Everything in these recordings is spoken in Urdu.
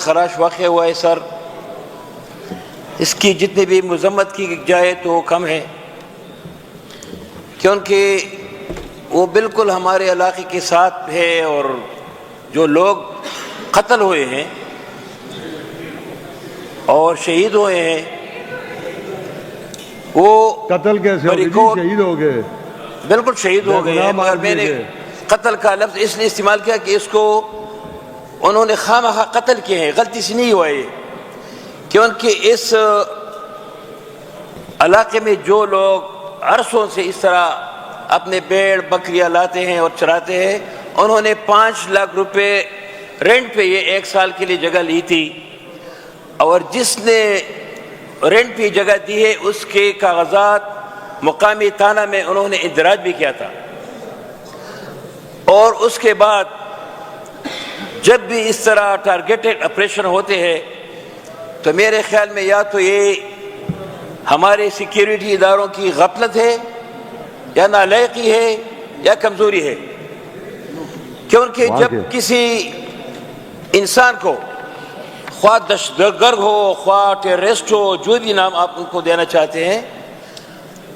خراش واقع ہوا ہے سر، اس کی جتنی بھی مذمت کی جائے تو کم ہے، کیونکہ وہ بالکل ہمارے علاقے کے ساتھ ہے، اور جو لوگ قتل ہوئے ہیں اور شہید ہوئے ہیں وہ قتل کیسے ہو گئے؟ شہید ہو گئے، بالکل شہید ہو گئے ہیں، مگر میں نے قتل کا لفظ اس لیے استعمال کیا کہ اس کو انہوں نے خواہ قتل کیے ہیں، غلطی سے نہیں ہوا یہ، کیونکہ اس علاقے میں جو لوگ عرصوں سے اس طرح اپنے بھیڑ بکریاں لاتے ہیں اور چراتے ہیں، انہوں نے 5 لاکھ روپے رینٹ پہ یہ 1 سال کے لیے جگہ لی تھی، اور جس نے رینٹ پہ جگہ دی ہے اس کے کاغذات مقامی تھانہ میں انہوں نے اندراج بھی کیا تھا، اور اس کے بعد جب بھی اس طرح ٹارگیٹڈ آپریشن ہوتے ہیں تو میرے خیال میں یا تو یہ ہمارے سیکیورٹی اداروں کی غفلت ہے، یا نالائقی ہے، یا کمزوری ہے، کیونکہ جب کسی انسان کو خواہ دہشت گرد ہو، خواہ ٹیررسٹ ہو، جو بھی نام آپ ان کو دینا چاہتے ہیں،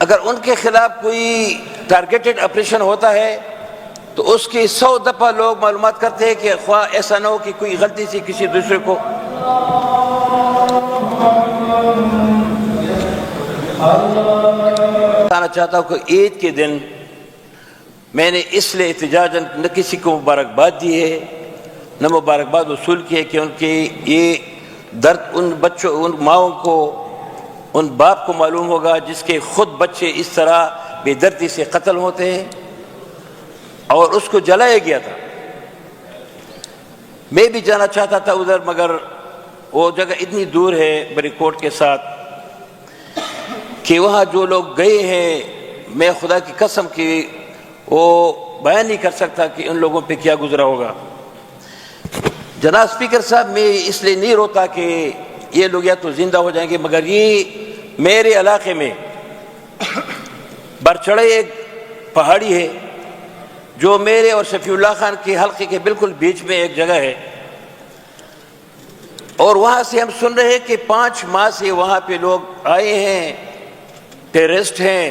اگر ان کے خلاف کوئی ٹارگیٹڈ آپریشن ہوتا ہے تو اس کی 100 دفعہ لوگ معلومات کرتے ہیں کہ خواہ ایسا نہ ہو کہ کوئی غلطی سے کسی دوسرے کو بتانا چاہتا ہوں کہ عید کے دن میں نے اس لیے احتجاجاً نہ کسی کو مبارکباد دی ہے نہ مبارکباد وصول کی ہے، کیونکہ یہ درد ان بچوں، ان ماؤں کو، ان باپ کو معلوم ہوگا جس کے خود بچے اس طرح بے دردی سے قتل ہوتے ہیں، اور اس کو جلایا گیا تھا۔ میں بھی جانا چاہتا تھا ادھر، مگر وہ جگہ اتنی دور ہے بری کوٹ کے ساتھ کہ وہاں جو لوگ گئے ہیں، میں خدا کی قسم کی وہ بیان نہیں کر سکتا کہ ان لوگوں پہ کیا گزرا ہوگا۔ جناب اسپیکر صاحب، میں اس لیے نہیں روتا کہ یہ لوگ یا تو زندہ ہو جائیں گے، مگر یہ میرے علاقے میں برچڑے ایک پہاڑی ہے جو میرے اور شفیع اللہ خان کے حلقے کے بالکل بیچ میں ایک جگہ ہے، اور وہاں سے ہم سن رہے ہیں کہ 5 ماہ سے وہاں پہ لوگ آئے ہیں، ٹیررسٹ ہیں،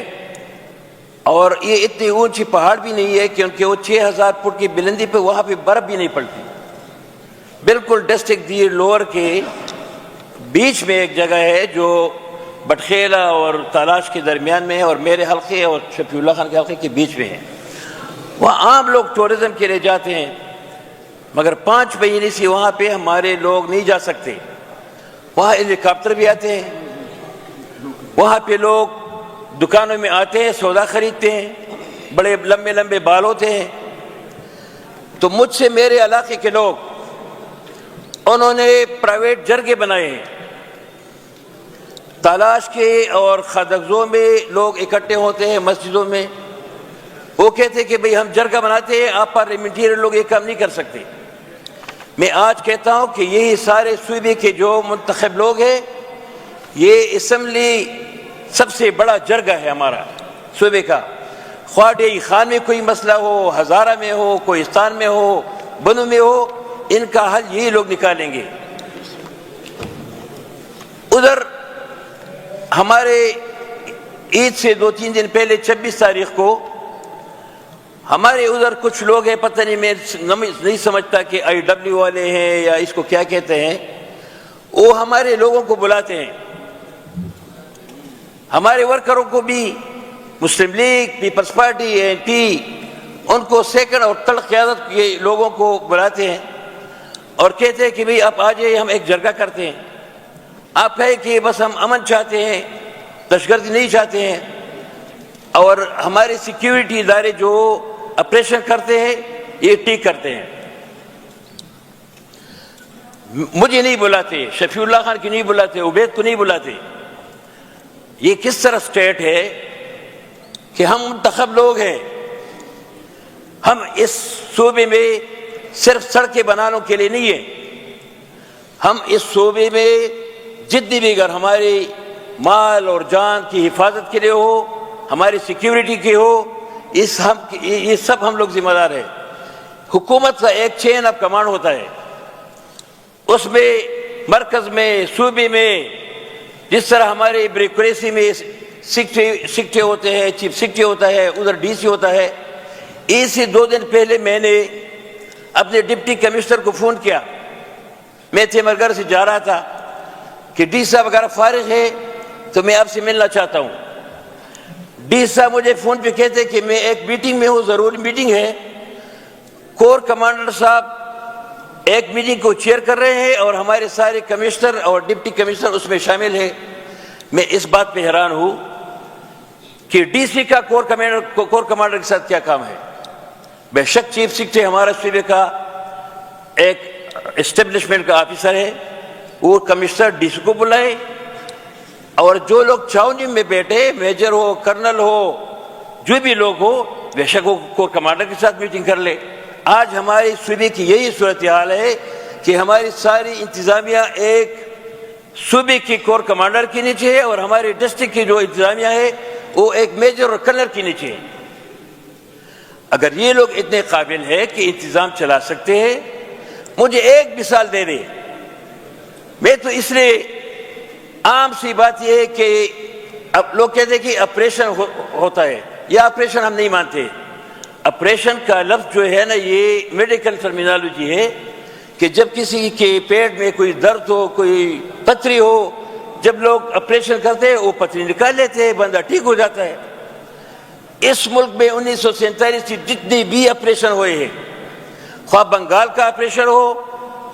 اور یہ اتنی اونچی پہاڑ بھی نہیں ہے کیونکہ وہ 6000 فٹ کی بلندی پہ وہاں پہ برف بھی نہیں پڑتی، بالکل ڈسٹرکٹ دیر لوور کے بیچ میں ایک جگہ ہے جو بٹخیلا اور تالاش کے درمیان میں ہے، اور میرے حلقے اور شفیع اللہ خان کے حلقے کے بیچ میں ہے۔ وہاں عام لوگ ٹورزم کے لیے جاتے ہیں، مگر 5 مہینے سے وہاں پہ ہمارے لوگ نہیں جا سکتے۔ وہاں ہیلی کاپٹر بھی آتے ہیں، وہاں پہ لوگ دکانوں میں آتے ہیں، سودا خریدتے ہیں، بڑے لمبے لمبے بال ہوتے ہیں۔ تو مجھ سے میرے علاقے کے لوگ، انہوں نے پرائیویٹ جرگے بنائے ہیں، تالاش کے اور خادگزوں میں لوگ اکٹھے ہوتے ہیں مسجدوں میں، وہ کہتے ہیں کہ بھئی ہم جرگہ بناتے ہیں، آپ پارلیمنٹیرین لوگ یہ کام نہیں کر سکتے۔ میں آج کہتا ہوں کہ یہی سارے صوبے کے جو منتخب لوگ ہیں، یہ اسمبلی سب سے بڑا جرگہ ہے ہمارا صوبے کا، خواہ ڈیئی خان میں کوئی مسئلہ ہو، ہزارہ میں ہو، کوہستان میں ہو، بنو میں ہو، ان کا حل یہی لوگ نکالیں گے۔ ادھر ہمارے عید سے 2-3 دن پہلے 26 تاریخ کو ہمارے ادھر کچھ لوگ ہیں، پتہ نہیں، میں نہیں سمجھتا کہ IW والے ہیں یا اس کو کیا کہتے ہیں، وہ ہمارے لوگوں کو بلاتے ہیں، ہمارے ورکروں کو بھی، مسلم لیگ، پیپلز پارٹی، ANP، ان کو سیکنڈ اور تھرڈ قیادت کے لوگوں کو بلاتے ہیں اور کہتے ہیں کہ بھئی آپ آ جائیے، ہم ایک جرگہ کرتے ہیں۔ آپ کہیں کہ بس ہم امن چاہتے ہیں، دہشت گردی نہیں چاہتے ہیں، اور ہمارے سیکیورٹی ادارے جو آپریشن کرتے ہیں یہ ٹھیک کرتے ہیں۔ مجھے نہیں بلاتے، شفیع اللہ خان کی نہیں بلاتے، عبید کو نہیں بلاتے۔ یہ کس طرح سٹیٹ ہے کہ ہم منتخب لوگ ہیں، ہم اس صوبے میں صرف سڑکیں بنانے کے لیے نہیں ہیں، ہم اس صوبے میں جتنی بھی اگر ہماری مال اور جان کی حفاظت کے لیے ہو، ہماری سیکیورٹی کی ہو، یہ سب ہم لوگ ذمہ دار ہیں۔ حکومت کا ایک چین آف کمانڈ ہوتا ہے، اس میں مرکز میں صوبے میں جس طرح ہمارے بیوروکریسی میں سیکٹری ہوتے ہیں، چیف سیکٹری ہوتا ہے، ادھر ڈی سی ہوتا ہے، اس سے 2 دن پہلے میں نے اپنے ڈپٹی کمشنر کو فون کیا، میں تیمرگڑھ سے جا رہا تھا کہ ڈی صاحب اگر فارغ ہے تو میں آپ سے ملنا چاہتا ہوں۔ ڈی صاحب مجھے فون پہ کہتے کہ میں ایک میٹنگ میں ہوں، ضروری میٹنگ ہے، کور کمانڈر صاحب ایک میٹنگ کو چیئر کر رہے ہیں اور ہمارے سارے کمشنر اور ڈپٹی کمشنر اس میں شامل ہیں۔ میں اس بات پہ حیران ہوں کہ ڈی سی کا کور کمانڈر کے ساتھ کیا کام ہے؟ بے شک چیف سیکرٹری ہمارا صوبے کا ایک اسٹیبلشمنٹ کا آفیسر ہے، وہ کمشنر ڈی سی کو بلائے، اور جو لوگ چھاونی میں بیٹھے، میجر ہو، کرنل ہو، جو بھی لوگ ہو، بے شک وہ کور کمانڈر کے ساتھ میٹنگ کر لے۔ آج ہماری صوبے کی یہی صورتحال ہے کہ ہماری ساری انتظامیہ ایک صوبے کی کور کمانڈر کے نیچے ہے، اور ہماری ڈسٹرکٹ کی جو انتظامیہ ہے وہ ایک میجر اور کرنل کے نیچے ہے۔ اگر یہ لوگ اتنے قابل ہیں کہ انتظام چلا سکتے ہیں، مجھے ایک مثال دے دیں۔ میں تو اس لیے عام سی بات یہ ہے کہ اب لوگ کہتے ہیں کہ آپریشن ہوتا ہے، یہ آپریشن ہم نہیں مانتے۔ آپریشن کا لفظ جو ہے نا، یہ میڈیکل ٹرمینالوجی ہے کہ جب کسی کے پیٹ میں کوئی درد ہو، کوئی پتھری ہو، جب لوگ آپریشن کرتے ہیں وہ پتھری نکال لیتے ہیں، بندہ ٹھیک ہو جاتا ہے۔ اس ملک میں 1947 سے جتنے بھی آپریشن ہوئے ہیں، خواہ بنگال کا آپریشن ہو،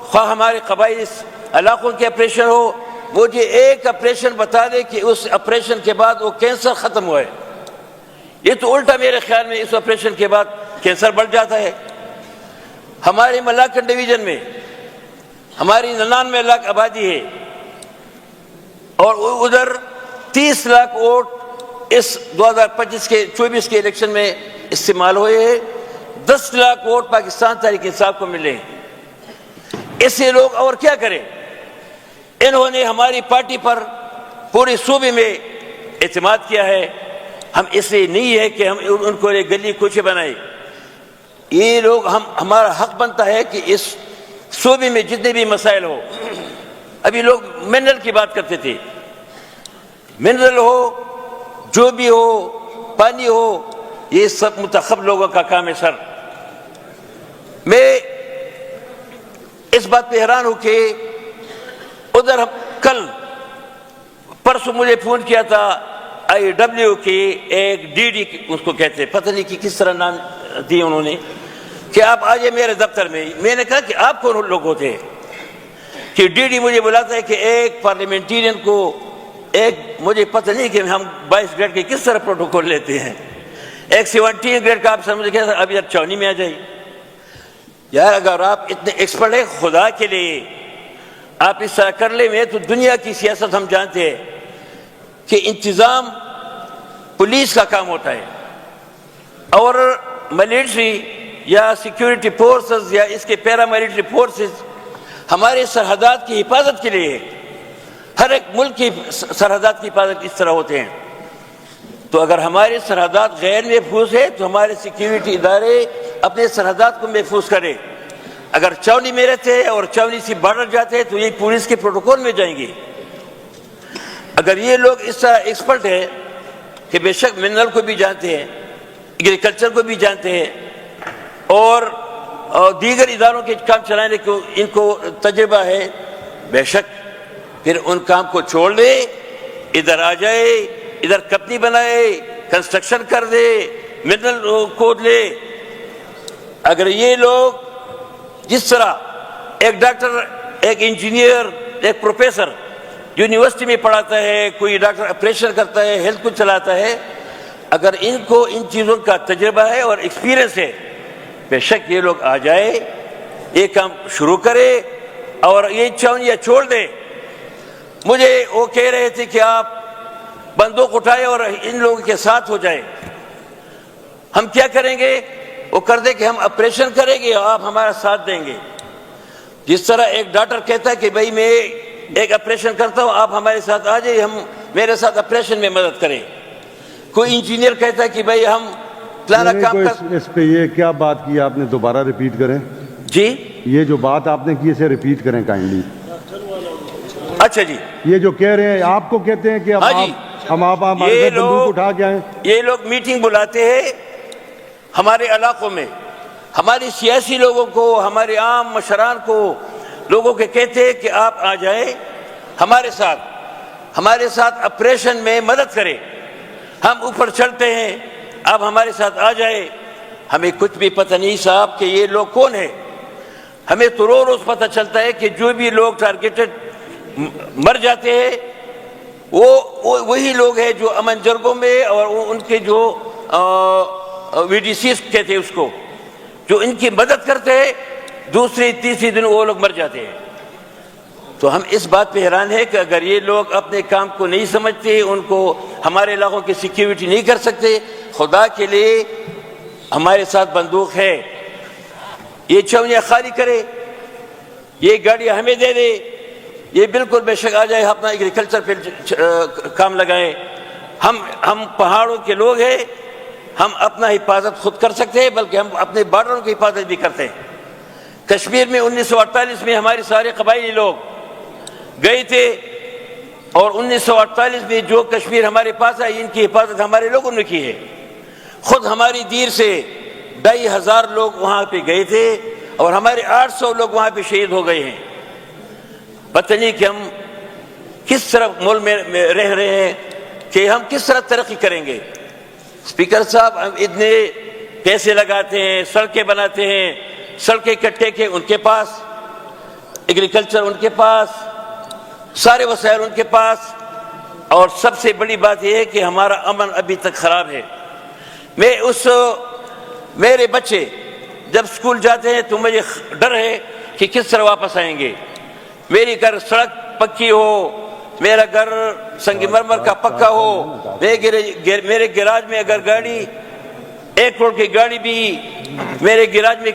خواہ ہمارے قبائلی علاقوں کے آپریشن ہو، مجھے ایک آپریشن بتا دے کہ اس آپریشن کے بعد وہ کینسر ختم ہوا ہے۔ یہ تو الٹا میرے خیال میں اس آپریشن کے بعد کینسر بڑھ جاتا ہے۔ ہمارے ملاکنڈ ڈویژن میں ہماری 99 لاکھ آبادی ہے، اور ادھر 30 لاکھ ووٹ اس 2024 کے الیکشن میں استعمال ہوئے ہیں، 10 لاکھ ووٹ پاکستان تحریک انصاف کو ملے ہیں۔ اس سے لوگ اور کیا کریں؟ انہوں نے ہماری پارٹی پر پورے صوبے میں اعتماد کیا ہے۔ ہم اس لیے نہیں ہے کہ ہم ان کو ایک گلی کوچے بنائے، یہ لوگ ہمارا حق بنتا ہے کہ اس صوبے میں جتنے بھی مسائل ہو، ابھی لوگ منرل کی بات کرتے تھے، منرل ہو، جو بھی ہو، پانی ہو، یہ سب منتخب لوگوں کا کام ہے۔ سر، میں اس بات پہ حیران ہوں کہ ادھر کل پرسوں مجھے فون کیا تھا IW کی ایک DD، اس کو کہتے ہیں، پتہ نہیں کہ کس طرح نام دیے انہوں نے، کہ آپ آجئے میرے دفتر میں۔ میں نے کہا کہ آپ کون لوگ ہوتے ہیں کہ DD مجھے بلاتا ہے کہ ایک پارلیمنٹیرین کو مجھے پتہ نہیں کہ ہم 22 گریڈ کے کس طرح پروٹوکول لیتے ہیں، ایک 17 گریڈ کا آپ سر مجھے کہتا ہے اب یار چونی میں آ جائیے۔ یار اگر آپ اتنے ایکسپرٹ ہیں، خدا کے لیے آپ اس طرح کر لیں۔ میں تو دنیا کی سیاست ہم جانتے ہیں کہ انتظام پولیس کا کام ہوتا ہے، اور ملٹری یا سیکیورٹی فورسز یا اس کے پیرا ملٹری فورسز ہمارے سرحدات کی حفاظت کے لیے، ہر ایک ملک کی سرحدات کی حفاظت اس طرح ہوتے ہیں۔ تو اگر ہمارے سرحدات غیر محفوظ ہے تو ہمارے سیکیورٹی ادارے اپنے سرحدات کو محفوظ کریں۔ اگر چاونی میں رہتے ہیں اور چاونی سے بارڈر جاتے ہیں تو یہ پولیس کے پروٹوکول میں جائیں گے۔ اگر یہ لوگ اس طرح ایکسپرٹ ہیں کہ بے شک منرل کو بھی جانتے ہیں، ایگریکلچر کو بھی جانتے ہیں، اور دیگر اداروں کے کام چلانے کو ان کو تجربہ ہے، بے شک پھر ان کام کو چھوڑ دے، ادھر آ جائے، ادھر کمپنی بنائے، کنسٹرکشن کر دے، منرل کھود لے۔ اگر یہ لوگ جس طرح ایک ڈاکٹر، ایک انجینئر، ایک پروفیسر یونیورسٹی میں پڑھاتا ہے، کوئی ڈاکٹر آپریشن کرتا ہے، ہیلتھ کو چلاتا ہے، اگر ان کو ان چیزوں کا تجربہ ہے اور ایکسپیرئنس ہے، بے شک یہ لوگ آ جائے، یہ کام شروع کرے اور یہ چاونیاں چھوڑ دے۔ مجھے وہ کہہ رہے تھے کہ آپ بندوق اٹھائے اور ان لوگوں کے ساتھ ہو جائے۔ ہم کیا کریں گے؟ وہ کر دے کہ ہم آپریشن کریں گے، آپ ہمارا ساتھ دیں گے۔ جس طرح ایک ڈاکٹر کہتا ہے کہ بھائی میں ایک آپریشن کرتا ہوں، آپ ہمارے ساتھ آ جائیے، ہم میرے ساتھ آپریشن میں مدد کریں۔ کوئی انجینئر کہتا ہے کہ بھائی ہم فلانا کام کر۔ اس پہ یہ کیا بات کی آپ نے، دوبارہ ریپیٹ کریں۔ جی یہ جو بات آپ نے کی اسے ریپیٹ کریں کائنڈلی. اچھا جی, یہ جو کہہ رہے ہیں آپ کو کہتے ہیں کہ ہاں جی, ہم آپ ہمارے یہ گھر بندوق اٹھا کے آئیں. یہ لوگ میٹنگ بلاتے ہیں ہمارے علاقوں میں, ہماری سیاسی لوگوں کو, ہمارے عام مشران کو, لوگوں کے کہتے ہیں کہ آپ آ جائیں ہمارے ساتھ آپریشن میں مدد کریں. ہم اوپر چڑھتے ہیں, آپ ہمارے ساتھ آ جائیں. ہمیں کچھ بھی پتہ نہیں صاحب کہ یہ لوگ کون ہیں. ہمیں تو روز پتہ چلتا ہے کہ جو بھی لوگ ٹارگیٹڈ مر جاتے ہیں وہ وہی لوگ ہیں جو امن جرگوں میں, اور ان کے جو وی ڈی سیز کہتے ہیں اس کو, جو ان کی مدد کرتے ہیں, دوسری تیسری دن وہ لوگ مر جاتے ہیں. تو ہم اس بات پہ حیران ہیں کہ اگر یہ لوگ اپنے کام کو نہیں سمجھتے, ان کو ہمارے علاقوں کی سیکیورٹی نہیں کر سکتے, خدا کے لیے ہمارے ساتھ بندوق ہے, یہ چھاؤنیاں خالی کرے, یہ گاڑیاں ہمیں دے دے, یہ بالکل بے شک آ جائے, اپنا ایگریکلچر پہ کام لگائے. ہم پہاڑوں کے لوگ ہیں, ہم اپنا حفاظت خود کر سکتے ہیں, بلکہ ہم اپنے بارڈروں کی حفاظت بھی کرتے ہیں. کشمیر میں 1948 میں ہمارے سارے قبائلی لوگ گئے تھے, اور 1948 میں جو کشمیر ہمارے پاس ہے, ان کی حفاظت ہمارے لوگوں نے کی ہے. خود ہماری دیر سے 2500 لوگ وہاں پہ گئے تھے, اور ہمارے 800 لوگ وہاں پہ شہید ہو گئے ہیں. پتہ نہیں کہ ہم کس طرح ملک میں رہ رہے ہیں, کہ ہم کس طرح ترقی کریں گے. اسپیکر صاحب, ہم اتنے پیسے لگاتے ہیں, سڑکیں بناتے ہیں, سڑکیں کٹے کے ان کے پاس, ایگریکلچر ان کے پاس, سارے وسائل ان کے پاس, اور سب سے بڑی بات یہ ہے کہ ہمارا امن ابھی تک خراب ہے. میرے بچے جب اسکول جاتے ہیں تو مجھے ڈر ہے کہ کس طرح واپس آئیں گے. میری گھر سڑک پکی ہو, میرا گھر سنگ مرمر کا پکا ہو, میرے گیراج میں اگر گاڑی 1 کروڑ کی گاڑی بھی میرے گیراج میں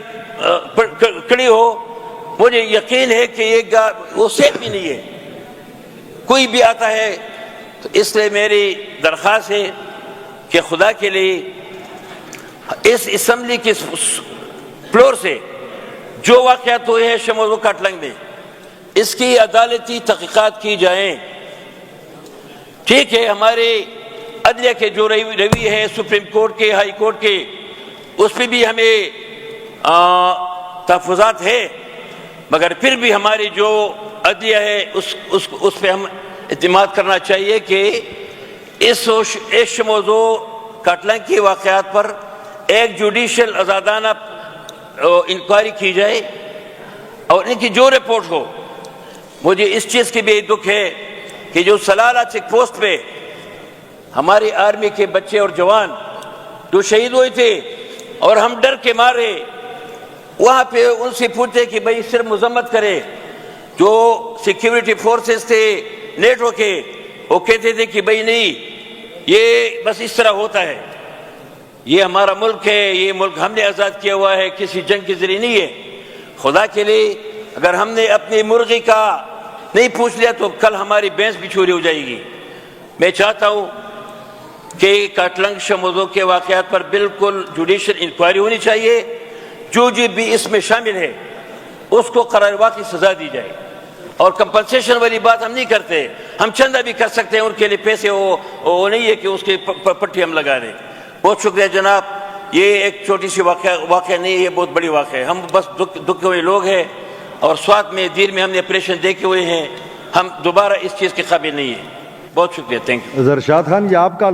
کھڑی ہو, مجھے یقین ہے کہ یہ وہ سیف بھی نہیں ہے, کوئی بھی آتا ہے. تو اس لیے میری درخواست ہے کہ خدا کے لیے اس اسمبلی کے فلور سے جو واقعات ہوئے ہیں شموزو کاٹلنگ میں, اس کی عدالتی تحقیقات کی جائیں. ٹھیک ہے, ہمارے عدلیہ کے جو روی ہے, سپریم کورٹ کے, ہائی کورٹ کے, اس پہ بھی ہمیں تحفظات ہے, مگر پھر بھی ہماری جو عدلیہ ہے اس پہ ہم اعتماد کرنا چاہیے کہ اس شموزو کاٹلنگ کے واقعات پر ایک جوڈیشل آزادانہ انکوائری کی جائے, اور ان کی جو رپورٹ ہو. مجھے اس چیز کی بھی دکھ ہے کہ جو سلالہ چیک پوسٹ پہ ہماری آرمی کے بچے اور جوان جو شہید ہوئے تھے, اور ہم ڈر کے مارے وہاں پہ ان سے پوچھتے کہ بھائی صرف مذمت کرے. جو سیکیورٹی فورسز تھے نیٹو کے, وہ کہتے تھے کہ بھائی نہیں, یہ بس اس طرح ہوتا ہے, یہ ہمارا ملک ہے, یہ ملک ہم نے آزاد کیا ہوا ہے, کسی جنگ کے ذریعے نہیں ہے. خدا کے لیے اگر ہم نے اپنی مرغی کا نہیں پوچھ لیا تو کل ہماری بھینس بھی چوری ہو جائے گی. میں چاہتا ہوں کہ کاٹلنگ شموزو کے واقعات پر بالکل جوڈیشل انکوائری ہونی چاہیے. جو بھی اس میں شامل ہے اس کو قرار کی سزا دی جائے, اور کمپنسیشن والی بات ہم نہیں کرتے. ہم چندہ بھی کر سکتے ہیں, ان کے لیے پیسے وہ نہیں ہے کہ اس کی پٹی ہم لگا دیں. بہت شکریہ جناب, یہ ایک چھوٹی سی واقعہ نہیں ہے, یہ بہت بڑی واقعہ ہے. ہم بس دکھ ہوئے لوگ ہیں, اور سوات میں دیر میں ہم نے آپریشن دیکھے ہوئے ہیں, ہم دوبارہ اس چیز کے قابل نہیں ہیں. بہت شکریہ, تھینک یو. ارشاد خان, یہ آپ کا